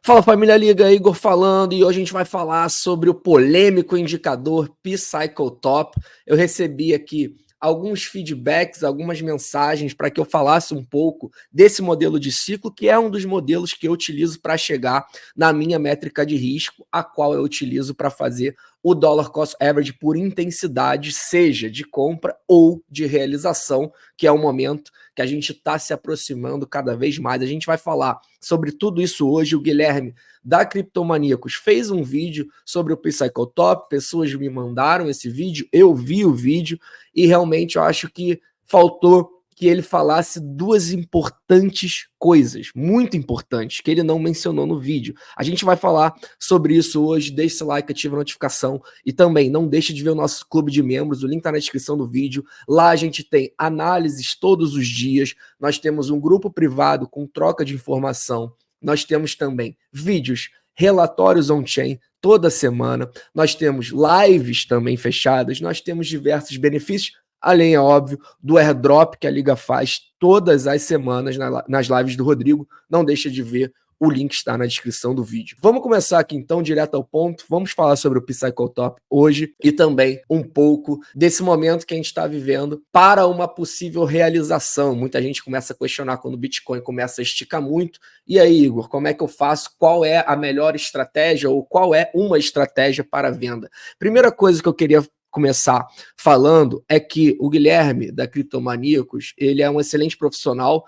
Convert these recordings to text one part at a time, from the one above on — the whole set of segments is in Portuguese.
Fala família Liga, Igor falando e hoje a gente vai falar sobre o polêmico indicador P-Cycle Top. Eu recebi aqui alguns feedbacks, algumas mensagens para que eu falasse um pouco desse modelo de ciclo, que é um dos modelos que eu utilizo para chegar na minha métrica de risco, a qual eu utilizo para fazer o Dollar Cost Average por intensidade, seja de compra ou de realização, que é o momento que a gente está se aproximando cada vez mais. A gente vai falar sobre tudo isso hoje. O Guilherme, da Criptomaníacos, fez um vídeo sobre o P-Cycle Top, pessoas me mandaram esse vídeo, eu vi o vídeo e realmente eu acho que faltou que ele falasse duas importantes coisas, muito importantes, que ele não mencionou no vídeo. A gente vai falar sobre isso hoje, deixe seu like, ative a notificação e também não deixe de ver o nosso clube de membros, o link está na descrição do vídeo. Lá a gente tem análises todos os dias, nós temos um grupo privado com troca de informação, nós temos também vídeos, relatórios on-chain toda semana, nós temos lives também fechadas, nós temos diversos benefícios, além, é óbvio, do airdrop que a Liga faz todas as semanas nas lives do Rodrigo. Não deixa de ver, o link está na descrição do vídeo. Vamos começar aqui então, direto ao ponto. Vamos falar sobre o P-Cycle Top hoje e também um pouco desse momento que a gente está vivendo para uma possível realização. Muita gente começa a questionar quando o Bitcoin começa a esticar muito. E aí, Igor, como é que eu faço? Qual é a melhor estratégia ou qual é uma estratégia para a venda? Primeira coisa que eu queria começar falando é que o Guilherme, da Criptomaníacos, ele é um excelente profissional.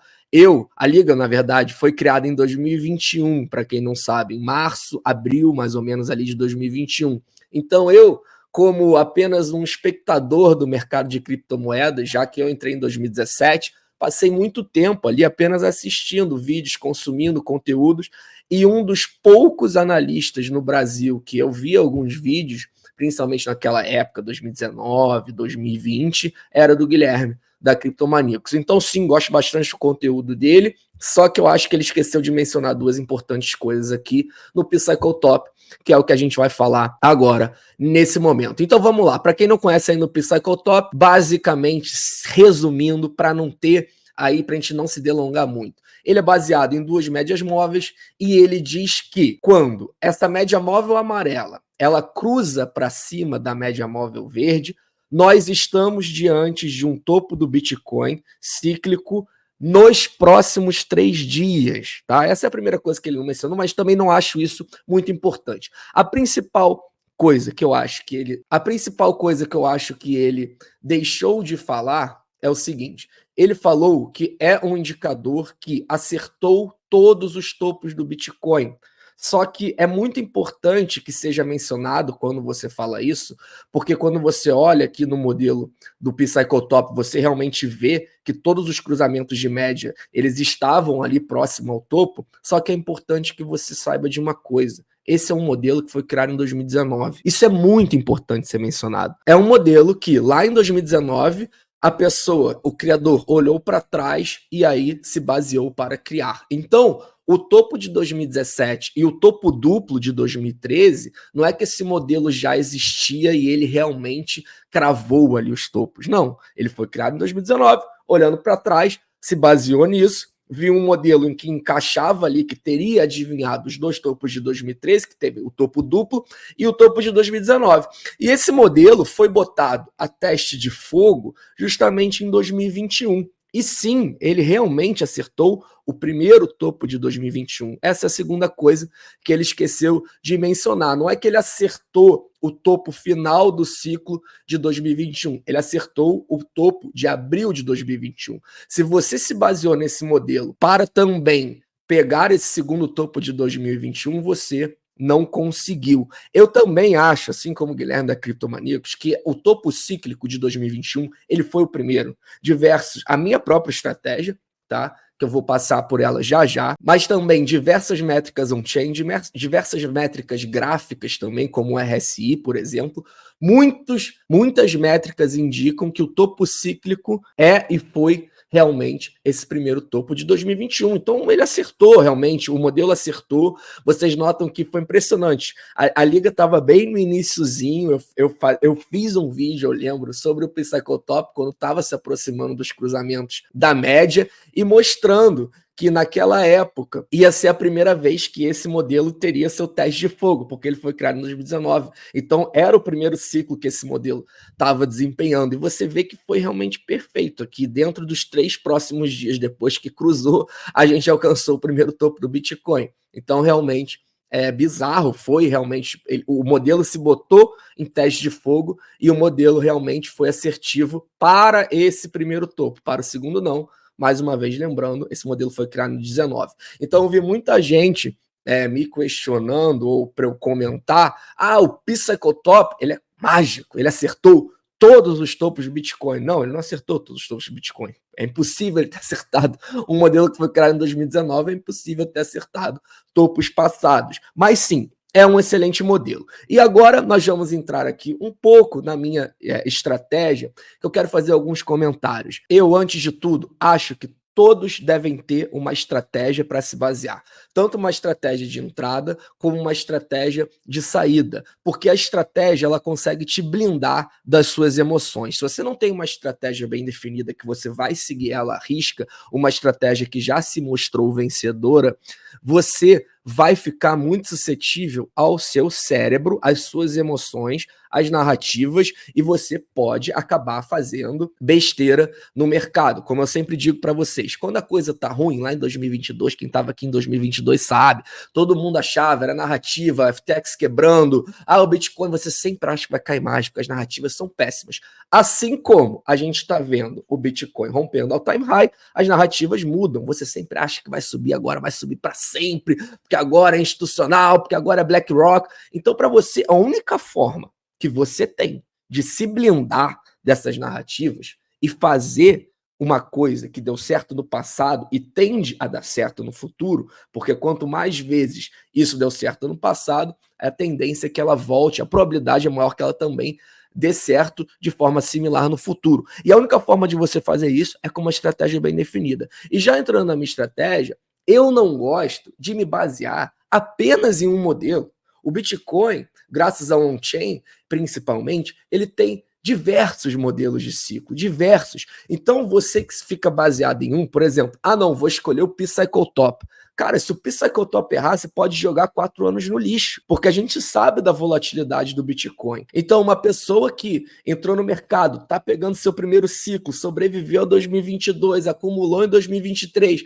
A Liga, na verdade, foi criada em 2021, para quem não sabe, em março, abril, mais ou menos, ali de 2021. Então, eu, como apenas um espectador do mercado de criptomoedas, já que eu entrei em 2017, passei muito tempo ali apenas assistindo vídeos, consumindo conteúdos, e um dos poucos analistas no Brasil que eu vi alguns vídeos, principalmente naquela época, 2019, 2020, era do Guilherme, da Criptomaníacos. Então, sim, gosto bastante do conteúdo dele, só que eu acho que ele esqueceu de mencionar duas importantes coisas aqui no P-Cycle Top, que é o que a gente vai falar agora, nesse momento. Então, vamos lá. Para quem não conhece ainda o P-Cycle Top, basicamente, resumindo, para não ter aí, para a gente não se delongar muito. Ele é baseado em duas médias móveis e ele diz que quando essa média móvel amarela ela cruza para cima da média móvel verde, nós estamos diante de um topo do Bitcoin cíclico nos próximos 3 dias, tá? Essa é a primeira coisa que ele não mencionou, mas também não acho isso muito importante. A principal coisa que eu acho que ele deixou de falar é o seguinte: ele falou que é um indicador que acertou todos os topos do Bitcoin. Só que é muito importante que seja mencionado quando você fala isso, porque quando você olha aqui no modelo do P-Cycle Top, você realmente vê que todos os cruzamentos de média, eles estavam ali próximo ao topo, só que é importante que você saiba de uma coisa. Esse é um modelo que foi criado em 2019. Isso é muito importante ser mencionado. É um modelo que, lá em 2019, a pessoa, o criador, olhou para trás e aí se baseou para criar. Então, o topo de 2017 e o topo duplo de 2013, não é que esse modelo já existia e ele realmente cravou ali os topos. Não, ele foi criado em 2019, olhando para trás, se baseou nisso, viu um modelo em que encaixava ali, que teria adivinhado os dois topos de 2013, que teve o topo duplo, e o topo de 2019. E esse modelo foi botado a teste de fogo justamente em 2021. E sim, ele realmente acertou o primeiro topo de 2021. Essa é a segunda coisa que ele esqueceu de mencionar. Não é que ele acertou o topo final do ciclo de 2021. Ele acertou o topo de abril de 2021. Se você se baseou nesse modelo para também pegar esse segundo topo de 2021, você não conseguiu. Eu também acho, assim como o Guilherme da Criptomaníacos, que o topo cíclico de 2021, ele foi o primeiro. A minha própria estratégia, tá? Que eu vou passar por ela já já, mas também diversas métricas on-chain, diversas métricas gráficas também, como o RSI, por exemplo. Muitas métricas indicam que o topo cíclico é e foi realmente esse primeiro topo de 2021. Então ele acertou realmente, o modelo acertou. Vocês notam que foi impressionante. A liga estava bem no iniciozinho, eu fiz um vídeo, eu lembro, sobre o P-Cycle Top, quando estava se aproximando dos cruzamentos da média, e mostrando que naquela época ia ser a primeira vez que esse modelo teria seu teste de fogo, porque ele foi criado em 2019. Então era o primeiro ciclo que esse modelo estava desempenhando. E você vê que foi realmente perfeito aqui. Dentro dos 3 próximos dias depois que cruzou, a gente alcançou o primeiro topo do Bitcoin. Então realmente é bizarro, foi realmente, o modelo se botou em teste de fogo e o modelo realmente foi assertivo para esse primeiro topo, para o segundo não. Mais uma vez, lembrando, esse modelo foi criado em 19. Então, eu vi muita gente me questionando ou para eu comentar: o Psychotop, ele é mágico, ele acertou todos os topos do Bitcoin. Não, ele não acertou todos os topos do Bitcoin. É impossível ele ter acertado um modelo que foi criado em 2019, é impossível ter acertado topos passados. Mas sim, é um excelente modelo. E agora nós vamos entrar aqui um pouco na minha estratégia, que eu quero fazer alguns comentários. Eu, antes de tudo, acho que todos devem ter uma estratégia para se basear. Tanto uma estratégia de entrada, como uma estratégia de saída. Porque a estratégia, ela consegue te blindar das suas emoções. Se você não tem uma estratégia bem definida, que você vai seguir ela à risca, uma estratégia que já se mostrou vencedora, você vai ficar muito suscetível ao seu cérebro, às suas emoções, às narrativas, e você pode acabar fazendo besteira no mercado. Como eu sempre digo para vocês, quando a coisa tá ruim, lá em 2022, quem estava aqui em 2022 sabe, todo mundo achava, era narrativa, FTX quebrando, o Bitcoin, você sempre acha que vai cair mais, porque as narrativas são péssimas. Assim como a gente está vendo o Bitcoin rompendo ao time high, as narrativas mudam, você sempre acha que vai subir agora, vai subir para sempre, porque agora é institucional, porque agora é BlackRock. Então, para você, a única forma que você tem de se blindar dessas narrativas e fazer uma coisa que deu certo no passado e tende a dar certo no futuro, porque quanto mais vezes isso deu certo no passado, a tendência é que ela volte, a probabilidade é maior que ela também dê certo de forma similar no futuro. E a única forma de você fazer isso é com uma estratégia bem definida. E já entrando na minha estratégia, eu não gosto de me basear apenas em um modelo. O Bitcoin, graças ao on-chain, principalmente, ele tem diversos modelos de ciclo, diversos. Então, você que fica baseado em um, por exemplo, não, vou escolher o P-Cycle-Top. Cara, se o P-Cycle-Top errar, você pode jogar 4 anos no lixo, porque a gente sabe da volatilidade do Bitcoin. Então, uma pessoa que entrou no mercado, tá pegando seu primeiro ciclo, sobreviveu a 2022, acumulou em 2023.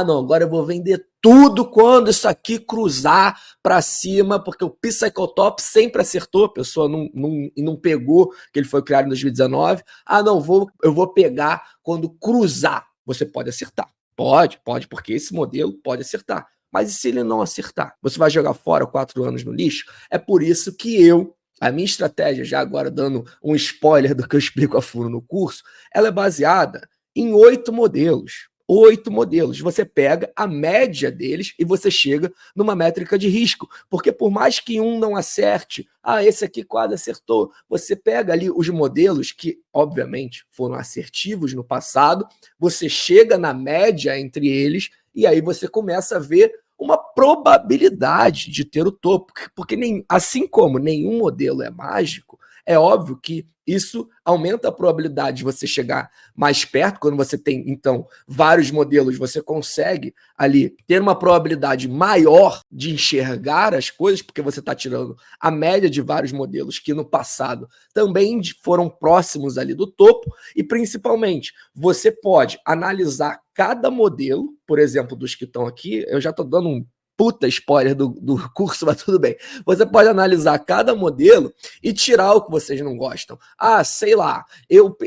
Não, agora eu vou vender tudo quando isso aqui cruzar para cima, porque o P-Cycle-Top sempre acertou, a pessoa não pegou, que ele foi criado em 2019. Não, eu vou pegar quando cruzar. Você pode acertar. Pode, porque esse modelo pode acertar. Mas e se ele não acertar? Você vai jogar fora 4 anos no lixo? É por isso que a minha estratégia, já agora dando um spoiler do que eu explico a fundo no curso, ela é baseada em 8 modelos. 8 modelos. Você pega a média deles e você chega numa métrica de risco. Porque por mais que um não acerte, esse aqui quase acertou, você pega ali os modelos que, obviamente, foram assertivos no passado, você chega na média entre eles e aí você começa a ver uma probabilidade de ter o topo. Porque assim como nenhum modelo é mágico, é óbvio que isso aumenta a probabilidade de você chegar mais perto. Quando você tem, então, vários modelos, você consegue ali ter uma probabilidade maior de enxergar as coisas, porque você está tirando a média de vários modelos que no passado também foram próximos ali do topo, e principalmente você pode analisar cada modelo, por exemplo, dos que estão aqui, eu já estou dando um puta spoiler do curso, mas tudo bem. Você pode analisar cada modelo e tirar o que vocês não gostam. Sei lá,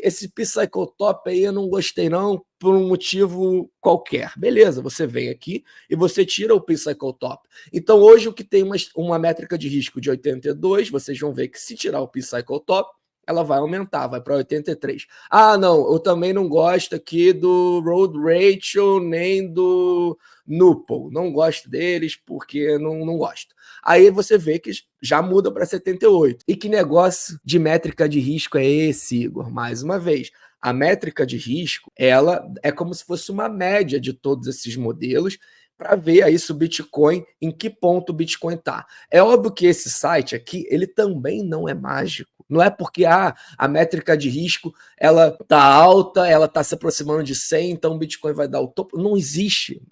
esse P-Cycle-Top aí eu não gostei não, por um motivo qualquer. Beleza, você vem aqui e você tira o P-Cycle-Top. Então hoje o que tem uma métrica de risco de 82, vocês vão ver que se tirar o P-Cycle-Top, ela vai aumentar, vai para 83. Não, eu também não gosto aqui do Road Ratio, nem do Nuple. Não gosto deles porque não gosto. Aí você vê que já muda para 78. E que negócio de métrica de risco é esse, Igor? Mais uma vez, a métrica de risco, ela é como se fosse uma média de todos esses modelos, para ver aí se o Bitcoin, em que ponto o Bitcoin está. É óbvio que esse site aqui, ele também não é mágico. Não é porque a métrica de risco ela tá alta, ela tá se aproximando de 100, então o Bitcoin vai dar o topo. Não existe.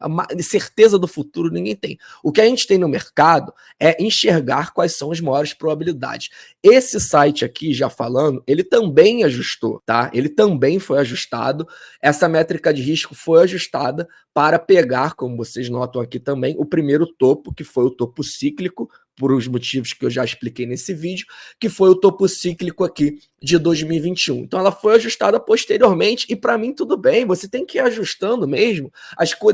Certeza do futuro ninguém tem. O que a gente tem no mercado é enxergar quais são as maiores probabilidades. Esse site aqui, já falando, ele também ajustou, tá? Ele também foi ajustado. Essa métrica de risco foi ajustada para pegar, como vocês notam aqui também, o primeiro topo, que foi o topo cíclico, por os motivos que eu já expliquei nesse vídeo, que foi o topo cíclico aqui de 2021. Então ela foi ajustada posteriormente e para mim tudo bem, você tem que ir ajustando mesmo.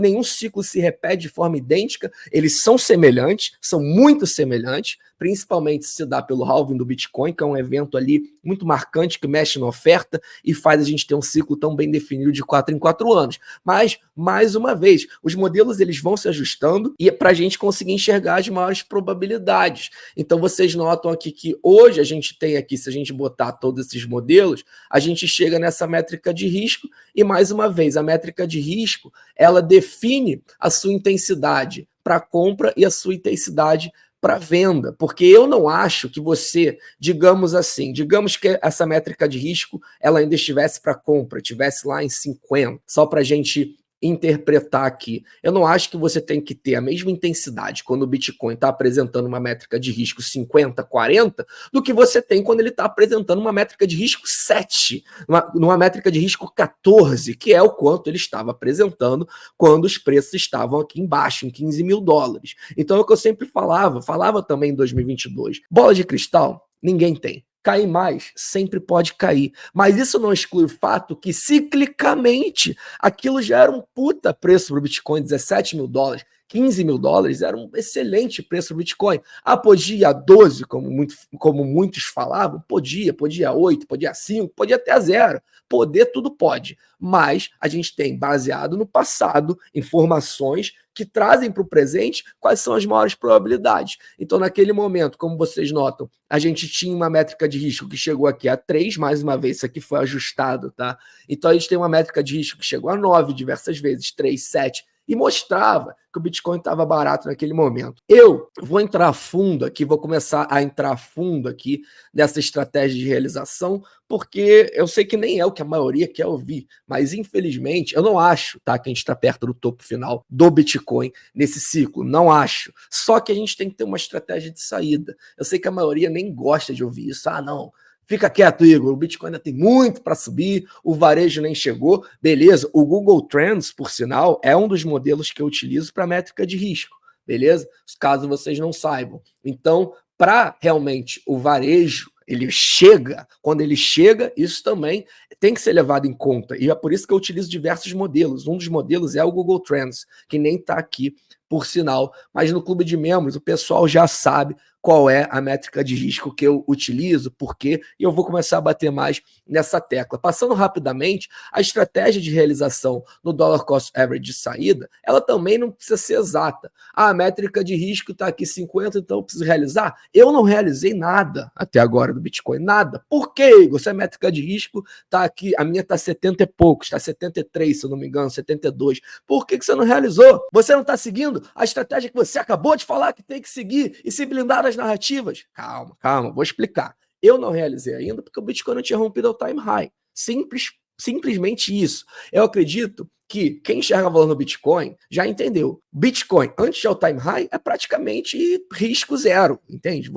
Nenhum ciclo se repete de forma idêntica, eles são semelhantes, são muito semelhantes, principalmente se dá pelo halving do Bitcoin, que é um evento ali muito marcante que mexe na oferta e faz a gente ter um ciclo tão bem definido de 4 em 4 anos. Mas, mais uma vez, os modelos eles vão se ajustando e é para a gente conseguir enxergar as maiores probabilidades. Então vocês notam aqui que hoje a gente tem aqui, se a gente botar todos esses modelos, a gente chega nessa métrica de risco e, mais uma vez, a métrica de risco, ela define a sua intensidade para compra e a sua intensidade para venda, porque eu não acho que você, digamos assim, digamos que essa métrica de risco ela ainda estivesse para compra, estivesse lá em 50, só para a gente interpretar aqui. Eu não acho que você tem que ter a mesma intensidade quando o Bitcoin está apresentando uma métrica de risco 50, 40, do que você tem quando ele está apresentando uma métrica de risco 7, numa métrica de risco 14, que é o quanto ele estava apresentando quando os preços estavam aqui embaixo, em 15 mil dólares. Então é o que eu sempre falava também em 2022. Bola de cristal, ninguém tem. Cair mais, sempre pode cair. Mas isso não exclui o fato que, ciclicamente, aquilo já era um puta preço para o Bitcoin, 17 mil dólares, 15 mil dólares, era um excelente preço para o Bitcoin. Ah, podia ir a 12, como muitos falavam? Podia a 8, podia a 5, podia até a 0. Poder, tudo pode. Mas a gente tem, baseado no passado, informações que trazem para o presente quais são as maiores probabilidades. Então, naquele momento, como vocês notam, a gente tinha uma métrica de risco que chegou aqui a 3, mais uma vez, isso aqui foi ajustado, tá? Então, a gente tem uma métrica de risco que chegou a 9 diversas vezes, 3, 7, e mostrava que o Bitcoin estava barato naquele momento. Eu vou entrar fundo aqui, vou começar a entrar fundo aqui nessa estratégia de realização, porque eu sei que nem é o que a maioria quer ouvir, mas infelizmente eu não acho, tá, que a gente está perto do topo final do Bitcoin nesse ciclo, não acho. Só que a gente tem que ter uma estratégia de saída. Eu sei que a maioria nem gosta de ouvir isso. Ah, não, fica quieto, Igor, o Bitcoin ainda tem muito para subir, o varejo nem chegou. Beleza, o Google Trends, por sinal, é um dos modelos que eu utilizo para métrica de risco, beleza? Caso vocês não saibam. Então, para realmente o varejo, quando ele chega, isso também tem que ser levado em conta. E é por isso que eu utilizo diversos modelos. Um dos modelos é o Google Trends, que nem está aqui, por sinal. Mas no clube de membros, o pessoal já sabe qual é a métrica de risco que eu utilizo, por quê, e eu vou começar a bater mais nessa tecla. Passando rapidamente, a estratégia de realização no dollar cost average de saída, ela também não precisa ser exata. A métrica de risco está aqui 50, então eu preciso realizar. Eu não realizei nada até agora do Bitcoin, nada. Por quê, Igor? Se a métrica de risco está aqui, a minha está 70 e poucos, está 73, se eu não me engano, 72. Por que você não realizou? Você não está seguindo a estratégia que você acabou de falar que tem que seguir e se blindar das narrativas? Calma, vou explicar. Eu não realizei ainda porque o Bitcoin não tinha rompido o time high. Simplesmente isso. Eu acredito que quem enxerga valor no Bitcoin já entendeu. Bitcoin, antes de all time high, é praticamente risco zero, entende?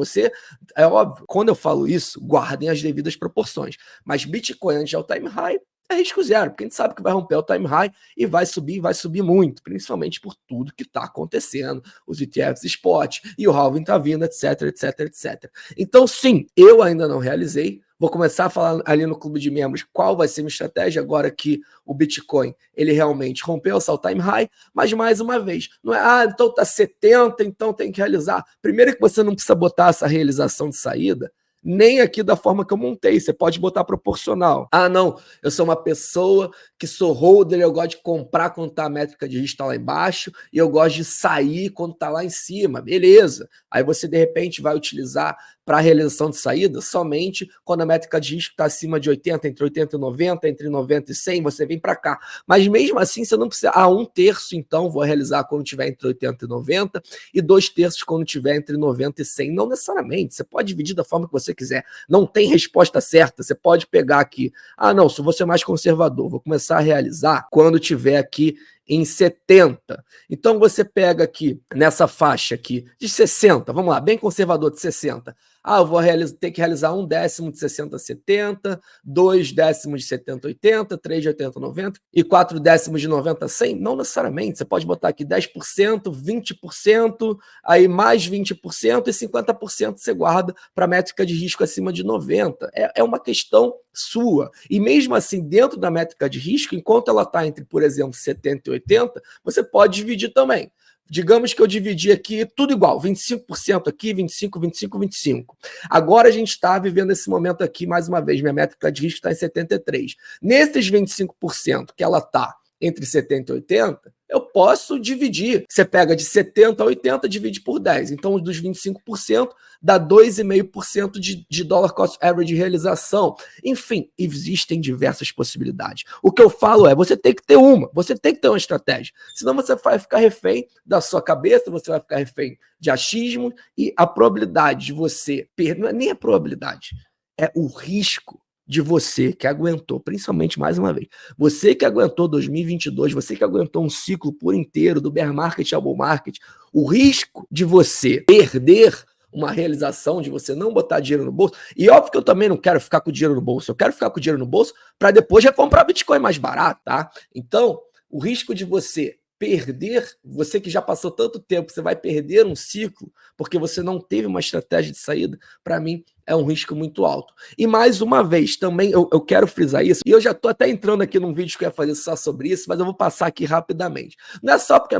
É óbvio, quando eu falo isso, guardem as devidas proporções. Mas Bitcoin antes de all time high é risco zero, porque a gente sabe que vai romper o time high e vai subir muito, principalmente por tudo que está acontecendo, os ETFs spot, e o halving está vindo, etc. Então, sim, eu ainda não realizei. Vou começar a falar ali no clube de membros qual vai ser a minha estratégia agora que o Bitcoin ele realmente rompeu o all-time high, mas mais uma vez, não é, então tá 70, então tem que realizar. Primeiro que você não precisa botar essa realização de saída, nem aqui da forma que eu montei, você pode botar proporcional. Ah, não, eu sou uma pessoa que sou holder, eu gosto de comprar quando tá a métrica de risco tá lá embaixo e eu gosto de sair quando tá lá em cima, beleza. Aí você de repente vai utilizar para a realização de saída somente quando a métrica de risco está acima de 80, entre 80 e 90, entre 90 e 100, você vem para cá. Mas mesmo assim, você não precisa... 1/3, então, vou realizar quando tiver entre 80 e 90, e 2/3 quando tiver entre 90 e 100. Não necessariamente, você pode dividir da forma que você quiser. Não tem resposta certa, você pode pegar aqui, não, se você é mais conservador, vou começar a realizar quando tiver aqui em 70. Então você pega aqui, nessa faixa aqui, de 60, vamos lá, bem conservador, de 60. Eu vou ter que realizar 1/10 de 60 a 70, 2/10 de 70 a 80, 3 de 80 a 90 e 4/10 de 90 a 100? Não necessariamente, você pode botar aqui 10%, 20%, aí mais 20% e 50% você guarda para métrica de risco acima de 90. É uma questão sua. E mesmo assim, dentro da métrica de risco, enquanto ela está entre, por exemplo, 70 e 80, você pode dividir também. Digamos que eu dividi aqui tudo igual, 25% aqui, 25, 25, 25. Agora a gente está vivendo esse momento aqui, mais uma vez, minha métrica de risco está em 73. Nesses 25% que ela está entre 70 e 80, eu posso dividir. Você pega de 70 a 80, divide por 10. Então, dos 25%, dá 2,5% de dollar cost average de realização. Enfim, existem diversas possibilidades. O que eu falo é, você tem que ter você tem que ter uma estratégia. Senão você vai ficar refém da sua cabeça, você vai ficar refém de achismo, e a probabilidade de você perder, não é nem a probabilidade, é o risco de você que aguentou, principalmente, mais uma vez, você que aguentou 2022, você que aguentou um ciclo por inteiro, do bear market ao bull market, o risco de você perder uma realização, de você não botar dinheiro no bolso, e óbvio que eu também não quero ficar com o dinheiro no bolso, eu quero ficar com o dinheiro no bolso para depois já comprar Bitcoin mais barato, tá? Então, o risco de você perder, você que já passou tanto tempo, você vai perder um ciclo porque você não teve uma estratégia de saída, para mim é um risco muito alto. E mais uma vez, também eu quero frisar isso, e eu já estou até entrando aqui num vídeo que eu ia fazer só sobre isso, mas eu vou passar aqui rapidamente. Não é só porque a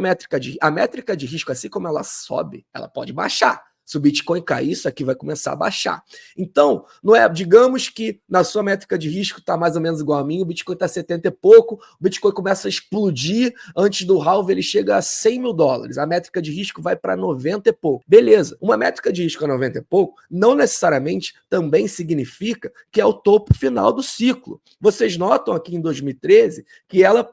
métrica de risco, assim como ela sobe, ela pode baixar. Se o Bitcoin cair, isso aqui vai começar a baixar. Então, não é, digamos que na sua métrica de risco está mais ou menos igual a mim, o Bitcoin está 70 e pouco, o Bitcoin começa a explodir, antes do halve ele chega a 100 mil dólares, a métrica de risco vai para 90 e pouco. Beleza, uma métrica de risco a 90 e pouco não necessariamente também significa que é o topo final do ciclo. Vocês notam aqui em 2013 que ela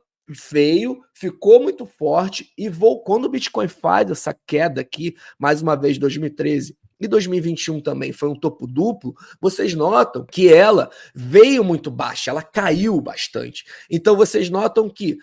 veio, ficou muito forte e quando o Bitcoin faz essa queda aqui, mais uma vez 2013 e 2021 também foi um topo duplo, vocês notam que ela veio muito baixa, ela caiu bastante. Então vocês notam que,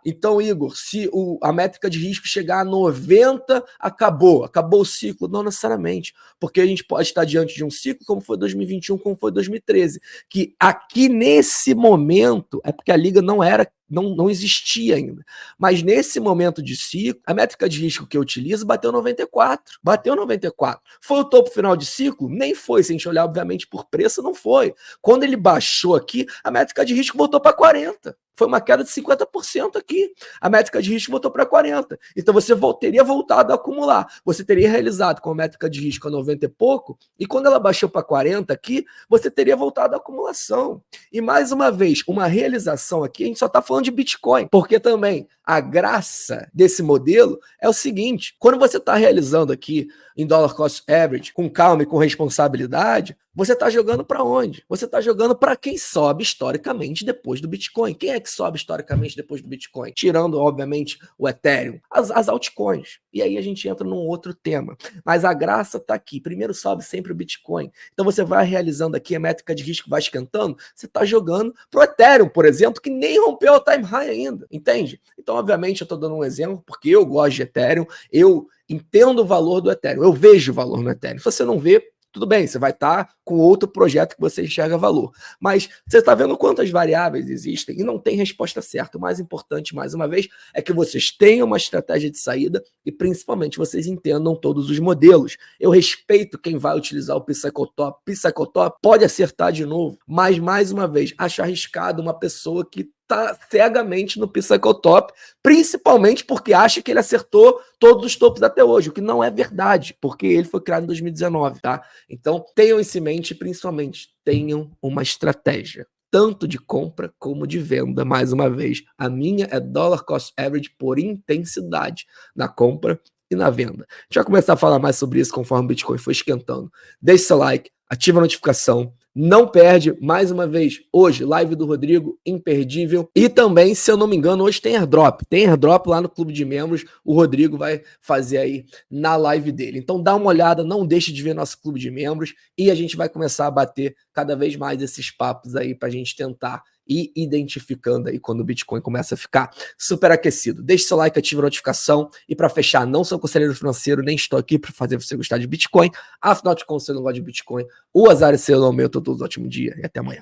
então Igor, se a métrica de risco chegar a 90, acabou o ciclo. Não necessariamente, porque a gente pode estar diante de um ciclo como foi 2021, como foi 2013, que aqui nesse momento, é porque a liga não existia ainda. Mas nesse momento de ciclo, a métrica de risco que eu utilizo bateu 94. Bateu 94. Foi o topo final de ciclo? Nem foi. Se a gente olhar, obviamente, por preço, não foi. Quando ele baixou aqui, a métrica de risco voltou para 40. Foi uma queda de 50% aqui. A métrica de risco voltou para 40. Então você teria voltado a acumular. Você teria realizado com a métrica de risco a 90 e pouco, e quando ela baixou para 40 aqui, você teria voltado à acumulação. E mais uma vez, uma realização aqui, a gente só está falando de Bitcoin, porque também a graça desse modelo é o seguinte: quando você está realizando aqui em dollar cost average, com calma e com responsabilidade, você está jogando para onde? Você está jogando para quem sobe historicamente depois do Bitcoin. Quem é que sobe historicamente depois do Bitcoin? Tirando, obviamente, o Ethereum. As altcoins. E aí a gente entra num outro tema. Mas a graça está aqui. Primeiro sobe sempre o Bitcoin. Então você vai realizando aqui, a métrica de risco vai esquentando, você está jogando para o Ethereum, por exemplo, que nem rompeu o time high ainda. Entende? Então, obviamente, eu estou dando um exemplo, porque eu gosto de Ethereum, eu entendo o valor do Ethereum, eu vejo o valor no Ethereum. Se você não vê, tudo bem, você vai estar com outro projeto que você enxerga valor. Mas você está vendo quantas variáveis existem e não tem resposta certa. O mais importante, mais uma vez, é que vocês tenham uma estratégia de saída e, principalmente, vocês entendam todos os modelos. Eu respeito quem vai utilizar o Psychotop. Psychotop pode acertar de novo, mas, mais uma vez, acho arriscado uma pessoa que está cegamente no Psychotop, principalmente porque acha que ele acertou todos os topos até hoje, o que não é verdade, porque ele foi criado em 2019, tá? Então, tenham isso em mente, principalmente, tenham uma estratégia, tanto de compra como de venda. Mais uma vez, a minha é dollar cost average por intensidade na compra e na venda. A gente vai começar a falar mais sobre isso conforme o Bitcoin for esquentando. Deixe seu like, ativa a notificação, não perde, mais uma vez, hoje, live do Rodrigo, imperdível. E também, se eu não me engano, hoje tem airdrop lá no clube de membros, o Rodrigo vai fazer aí na live dele. Então dá uma olhada, não deixe de ver nosso clube de membros e a gente vai começar a bater cada vez mais esses papos aí pra gente tentar ir identificando aí quando o Bitcoin começa a ficar super aquecido. Deixe seu like, ative a notificação e para fechar, não sou conselheiro financeiro, nem estou aqui para fazer você gostar de Bitcoin, afinal de contas, você não gosta de Bitcoin, o azar é seu, não é meu, todos um ótimo dia e até amanhã.